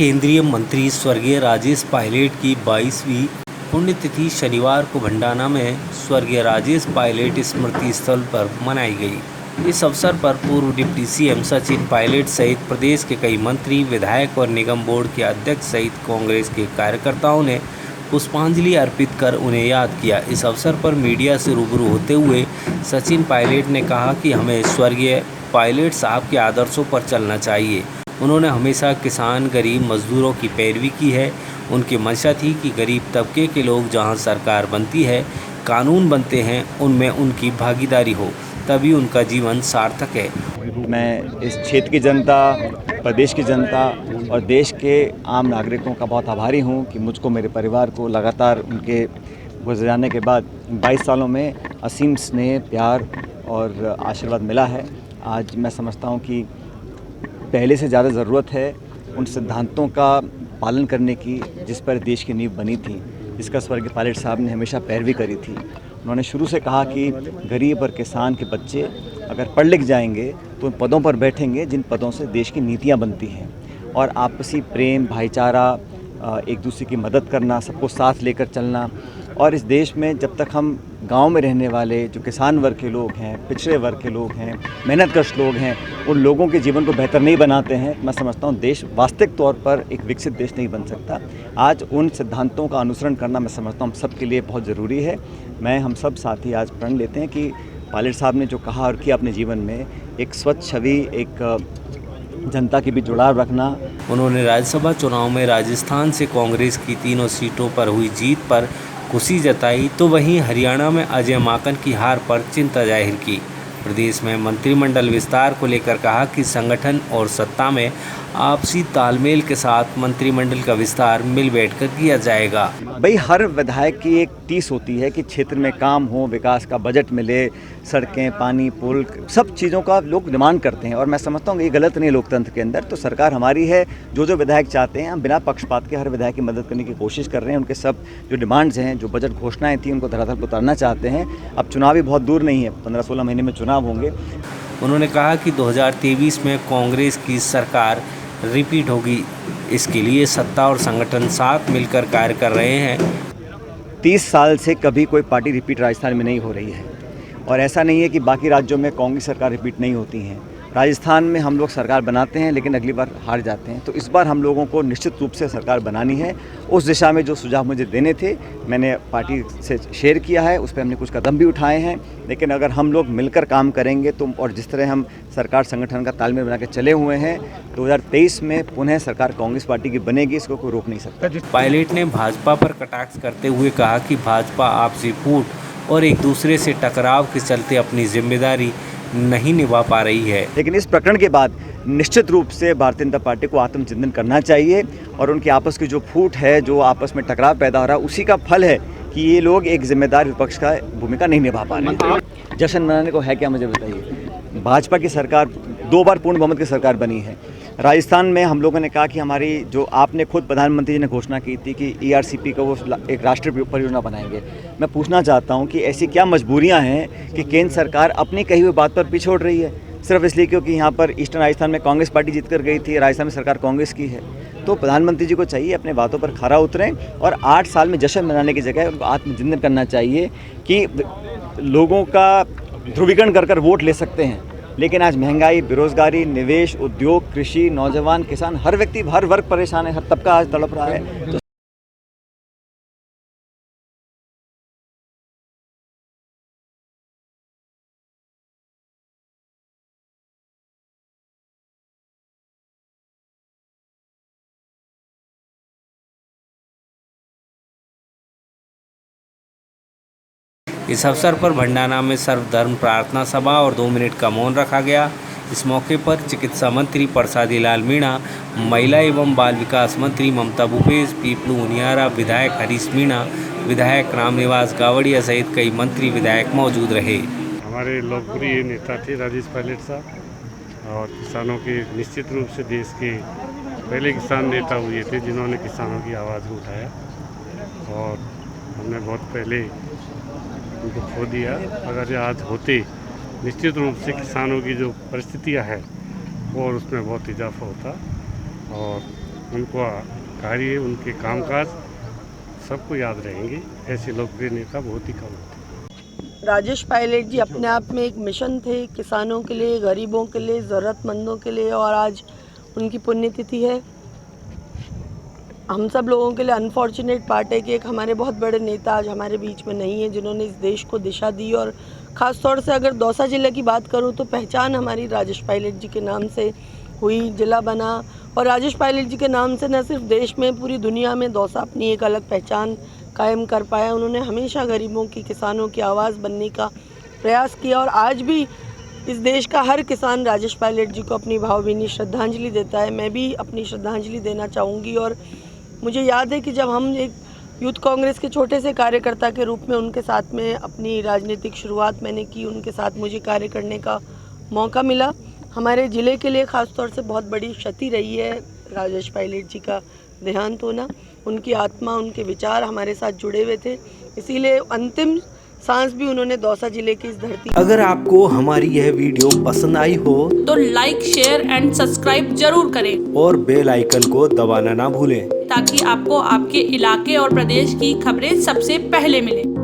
केंद्रीय मंत्री स्वर्गीय राजेश पायलट की 22वीं पुण्यतिथि शनिवार को भंडाना में स्वर्गीय राजेश पायलट स्मृति स्थल पर मनाई गई। इस अवसर पर पूर्व डिप्टी सीएम सचिन पायलट सहित प्रदेश के कई मंत्री, विधायक और निगम बोर्ड के अध्यक्ष सहित कांग्रेस के कार्यकर्ताओं ने पुष्पांजलि अर्पित कर उन्हें याद किया। इस अवसर पर मीडिया से रूबरू होते हुए सचिन पायलट ने कहा कि हमें स्वर्गीय पायलट साहब के आदर्शों पर चलना चाहिए। उन्होंने हमेशा किसान, गरीब, मजदूरों की पैरवी की है। उनकी मंशा थी कि गरीब तबके के लोग जहां सरकार बनती है, कानून बनते हैं, उनमें उनकी भागीदारी हो, तभी उनका जीवन सार्थक है। मैं इस क्षेत्र की जनता, प्रदेश की जनता और देश के आम नागरिकों का बहुत आभारी हूं कि मुझको, मेरे परिवार को लगातार उनके गुजर जाने के बाद 22 सालों में असीम स्नेह, प्यार और आशीर्वाद मिला है। आज मैं समझता हूं कि पहले से ज़्यादा ज़रूरत है उन सिद्धांतों का पालन करने की जिस पर देश की नींव बनी थी, जिसका स्वर्गीय पायलट साहब ने हमेशा पैरवी करी थी। उन्होंने शुरू से कहा कि गरीब और किसान के बच्चे अगर पढ़ लिख जाएंगे तो उन पदों पर बैठेंगे जिन पदों से देश की नीतियाँ बनती हैं, और आपसी प्रेम, भाईचारा, एक दूसरे की मदद करना, सबको साथ लेकर चलना। और इस देश में जब तक हम गांव में रहने वाले जो किसान वर्ग के लोग हैं, पिछड़े वर्ग के लोग हैं, मेहनतकश लोग हैं, उन लोगों के जीवन को बेहतर नहीं बनाते हैं, मैं समझता हूँ देश वास्तविक तौर पर एक विकसित देश नहीं बन सकता। आज उन सिद्धांतों का अनुसरण करना मैं समझता हूँ हम सबके लिए बहुत ज़रूरी है। हम सब साथी आज प्रण लेते हैं कि पायलट साहब ने जो कहा और किया अपने जीवन में, एक स्वच्छ छवि, एक जनता के बीच जुड़ाव रखना। उन्होंने राज्यसभा चुनाव में राजस्थान से कांग्रेस की 3 सीटों पर हुई जीत पर खुशी जताई, तो वहीं हरियाणा में अजय माकन की हार पर चिंता जाहिर की। प्रदेश में मंत्रिमंडल विस्तार को लेकर कहा कि संगठन और सत्ता में आपसी तालमेल के साथ मंत्रिमंडल का विस्तार मिल बैठकर किया जाएगा। भाई, हर विधायक की एक टीस होती है कि क्षेत्र में काम हो, विकास का बजट मिले, सड़कें, पानी, पुल, सब चीज़ों का लोग डिमांड करते हैं, और मैं समझता हूँ ये गलत नहीं है लोकतंत्र के अंदर। तो सरकार हमारी है, जो विधायक चाहते हैं, हम बिना पक्षपात के हर विधायक की मदद करने की कोशिश कर रहे हैं। उनके सब जो डिमांड्स हैं, जो बजट घोषणाएँ थी, उनको धरातल पर उतारना चाहते हैं। अब चुनाव भी बहुत दूर नहीं है, 15-16 महीने में चुनाव होंगे। उन्होंने कहा कि 2023 में कांग्रेस की सरकार रिपीट होगी। इसके लिए सत्ता और संगठन साथ मिलकर कार्य कर रहे हैं। 30 साल से कभी कोई पार्टी रिपीट राजस्थान में नहीं हो रही है, और ऐसा नहीं है कि बाकी राज्यों में कांग्रेस सरकार रिपीट नहीं होती हैं। राजस्थान में हम लोग सरकार बनाते हैं लेकिन अगली बार हार जाते हैं। तो इस बार हम लोगों को निश्चित रूप से सरकार बनानी है। उस दिशा में जो सुझाव मुझे देने थे मैंने पार्टी से शेयर किया है, उस पर हमने कुछ कदम भी उठाए हैं। लेकिन अगर हम लोग मिलकर काम करेंगे तो, और जिस तरह हम सरकार संगठन का तालमेल बना के चले हुए हैं, 2023 में पुनः सरकार कांग्रेस पार्टी की बनेगी, इसको कोई रोक नहीं सकता। पायलट ने भाजपा पर कटाक्ष करते हुए कहा कि भाजपा आपसी फूट और एक दूसरे से टकराव के चलते अपनी जिम्मेदारी नहीं निभा पा रही है। लेकिन इस प्रकरण के बाद निश्चित रूप से भारतीय जनता पार्टी को आत्मचिंतन करना चाहिए, और उनकी आपस की जो फूट है, जो आपस में टकराव पैदा हो रहा है, उसी का फल है कि ये लोग एक जिम्मेदार विपक्ष का भूमिका नहीं निभा पा रहे। जश्न मनाने को है क्या, मुझे बताइए। भाजपा की सरकार 2 बार पूर्ण बहुमत की सरकार बनी है। राजस्थान में हम लोगों ने कहा कि हमारी, जो आपने खुद प्रधानमंत्री जी ने घोषणा की थी कि ERCP को वो एक राष्ट्रीय परियोजना बनाएंगे। मैं पूछना चाहता हूं कि ऐसी क्या मजबूरियां हैं कि केंद्र सरकार अपनी कही हुई बात पर पीछे छोड़ रही है, सिर्फ इसलिए क्योंकि यहाँ पर ईस्टर्न राजस्थान में कांग्रेस पार्टी जीत कर गई थी, राजस्थान में सरकार कांग्रेस की है। तो प्रधानमंत्री जी को चाहिए अपने बातों पर खरा उतरें, और 8 साल में जश्न मनाने की जगह उनको आत्मचिंतन करना चाहिए कि लोगों का ध्रुवीकरण कर वोट ले सकते हैं, लेकिन आज महंगाई, बेरोजगारी, निवेश, उद्योग, कृषि, नौजवान, किसान, हर व्यक्ति, हर वर्ग परेशान है, हर तबका आज तड़प रहा है। तो इस अवसर पर भंडाना में सर्वधर्म प्रार्थना सभा और 2 मिनट का मौन रखा गया। इस मौके पर चिकित्सा मंत्री प्रसादी लाल मीणा, महिला एवं बाल विकास मंत्री ममता भूपेश, पीपलू उनियारा, विधायक हरीश मीणा, विधायक रामनिवास गावड़िया सहित कई मंत्री, विधायक मौजूद रहे। हमारे लोकप्रिय नेता थे राजेश पायलट साहब, और किसानों के निश्चित रूप से देश के पहले किसान नेता हुए थे जिन्होंने किसानों की आवाज़ को उठाया, और हमने बहुत पहले उनको खो दिया। अगर ये आज होते, निश्चित रूप से किसानों की जो परिस्थितियां हैं और उसमें बहुत इजाफा होता, और उनको कार्य, उनके कामकाज सबको याद रहेंगे। ऐसे लोकप्रिय नेता बहुत ही कम होते हैं। राजेश पायलट जी अपने आप में एक मिशन थे, किसानों के लिए, गरीबों के लिए, ज़रूरतमंदों के लिए, और आज उनकी पुण्यतिथि है। हम सब लोगों के लिए अनफॉर्चुनेट पार्ट है कि एक हमारे बहुत बड़े नेता आज हमारे बीच में नहीं है, जिन्होंने इस देश को दिशा दी। और ख़ास तौर से अगर दौसा ज़िले की बात करूं तो पहचान हमारी राजेश पायलट जी के नाम से हुई, ज़िला बना। और राजेश पायलट जी के नाम से न सिर्फ देश में, पूरी दुनिया में दौसा अपनी एक अलग पहचान कायम कर पाया। उन्होंने हमेशा गरीबों की, किसानों की आवाज़ बनने का प्रयास किया, और आज भी इस देश का हर किसान राजेश पायलट जी को अपनी भावभीनी श्रद्धांजलि देता है। मैं भी अपनी श्रद्धांजलि देना चाहूँगी। और मुझे याद है कि जब हम एक यूथ कांग्रेस के छोटे से कार्यकर्ता के रूप में उनके साथ में अपनी राजनीतिक शुरुआत मैंने की, उनके साथ मुझे कार्य करने का मौका मिला। हमारे ज़िले के लिए ख़ास तौर से बहुत बड़ी क्षति रही है राजेश पायलट जी का देहांत होना। उनकी आत्मा, उनके विचार हमारे साथ जुड़े हुए थे, इसीलिए अंतिम सांस भी उन्होंने दौसा जिले की इस धरती। अगर आपको हमारी यह वीडियो पसंद आई हो तो लाइक, शेयर एंड सब्सक्राइब जरूर करें और बेल आइकन को दबाना ना भूलें, ताकि आपको आपके इलाके और प्रदेश की खबरें सबसे पहले मिलें।